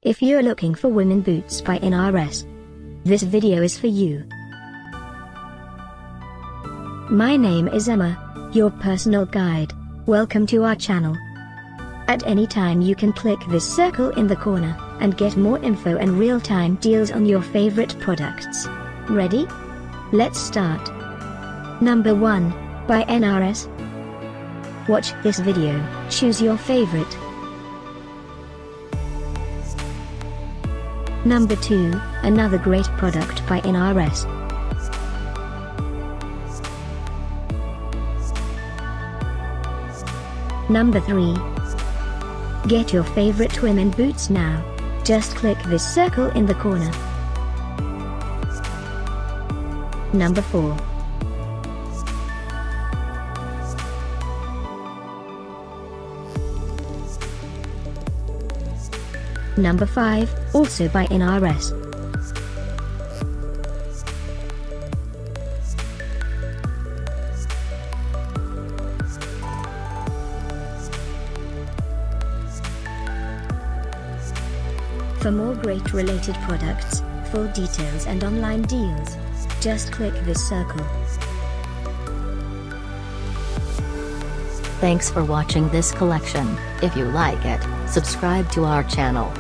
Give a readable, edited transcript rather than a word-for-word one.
If you're looking for women boots by NRS, this video is for you. My name is Emma, your personal guide. Welcome to our channel. At any time you can click this circle in the corner, and get more info and real-time deals on your favorite products. Ready? Let's start. Number 1, by NRS. Watch this video, choose your favorite. Number 2, another great product by NRS. Number 3. Get your favorite women boots now. Just click this circle in the corner. Number 4. Number 5, also by NRS. For more great related products, full details and online deals, just click this circle. Thanks for watching this collection. If you like it, subscribe to our channel.